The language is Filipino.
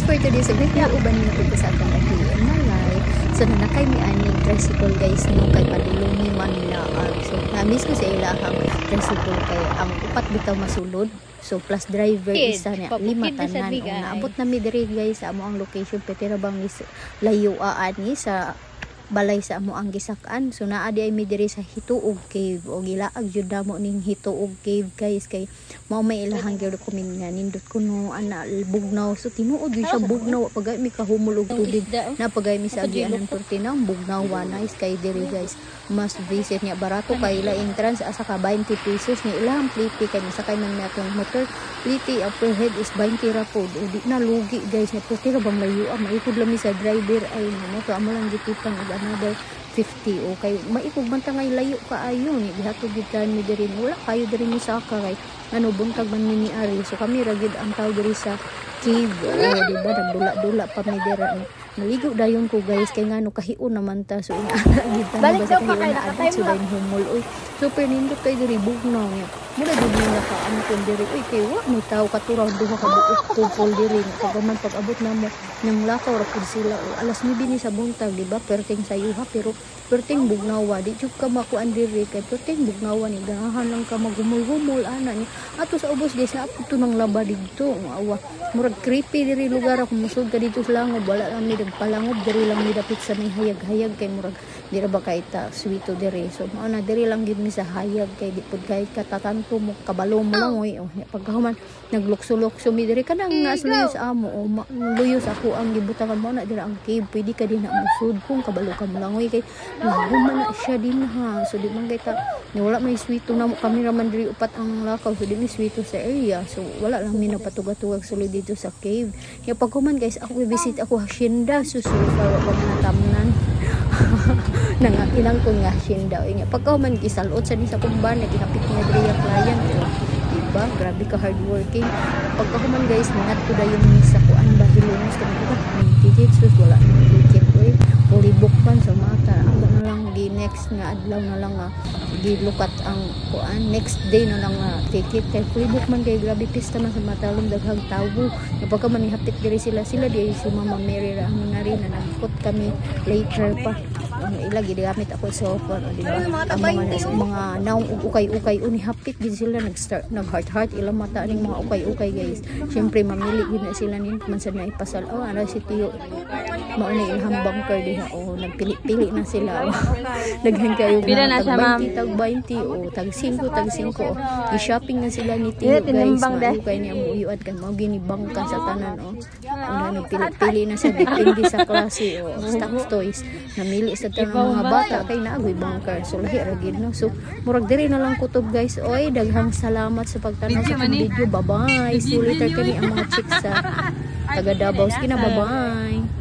for today, so may uban na po sa akong lagi in my life. So nanakay mi aning tricycle guys no kay padulong ni Manila. So na-miss ko sa ilahang tricycle kay ang upat bitaw masulod. So plus driver isa niya lima tanan. Naabot na mi diri guys sa amo ang location pero bang layo ani sa balay sa amo ang gisakan. So naa di ay mi diri sa Hituog Cave o gilaag jud damo ning Hituog Cave guys kay mao may ilahang gyud ko min nga nindot kuno ana bugnaw. So tinuod gyud siya bugnaw pagay mi kahumol og tubig na pagay mi sa agianan Portinang bugnaw nice kay diri guys. Must visit niya barato kay ila entrance asa ka 20 pesos ni ilahang pliti kay sakay man mi atong motor pliti upper head is 20 ra pod di na lugi guys na pero bang layo maikod lang mi sa driver ay mo to amo lang gitipang another 50 okay maikog man ta ngay layo kaayo ni gihatod gitan mi diri wala kayo diri ni saka kay ano buntag man ni ari so kami ra gid ang tawag diri sa cave di ba nagdula-dula pa mi dira naligo dayon ko guys kay ngano kahiun naman ta so inaana gid ta ba sa kay so dayon humol oy super nindot kay diri bugnaw niya mura gid ni naka ano kun diri oy kay wa may tawo katuraw duha ka buok kupol diri pagaman pag-abot namo nang lakaw ra pud sila alas 9 ni sa buntag di ba perting sayuha pero perting bugnawa di jud ka makuan diri kay perting bugnawa ni ganahan lang ka magumol-humol ana ni ato sa ubos guys na ato nang laba dito awa murag creepy diri lugar ako musud ka dito sa langob wala lang ni dagpalangob diri lang ni dapit sa may hayag-hayag kay murag dira ba kay ta suwito diri so mao na diri lang gid mi sa hayag kay di pud kay katatanto mo kabalo mo lang oy pagkahuman naglukso-lukso mi diri kanang naasluyo sa amo o luyo sa ako ang gibutangan mo na dira ang cave pwede ka din na musud kung kabalo ka mo lang oy kay human na siya din ha so di man kay ta ni wala may suwito na kami raman diri upat ang lakaw so di mi suwito sa area so wala lang mi napatugatuwag sulod dito sa cave ya pagkuman guys ako visit ako hacienda susunod pa wa man tamnan nang ilang ko nga hacienda o nga pagkuman gisalot sa ni sa kumban nagihapit nga diri ang client diba grabe ka hardworking pagkuman guys nangat ko dayon ni sa kuan bahilongos kanila titit sus wala ni ticket oy pulibok man sa mata ang na lang di next nga adlaw na lang gilukat ang kuan next day na lang ticket kay pulibok man kay grabe pista man sa matalom daghang tawo kapag man ihapit diri sila di si Mama Mary ra ang nari na nagput kami later pa ila gigamit ako sa phone di ba ang mga naong ukay-ukay uni hapit gid sila nag heart ilang mata ning mga ukay-ukay guys syempre mamili gid na sila nin man sa naipasal ano si Tiyo mao ni ilham bunker diha nagpili-pili na sila daghan kayo pila na sa ma'am tag 20 tag 5 gi-shopping na sila ni Tiyo guys kay niya mo uyuad kan mao gini bangka sa tanan nagpili-pili na sa depende sa klase stock toys namili sa tanang mga bata kay naagoy bunker so lahi ra gid no so murag diri na lang kutob guys oy daghang salamat sa pagtanaw sa video bye bye see you later kani ang mga chicks sa taga Davao. Bye bye.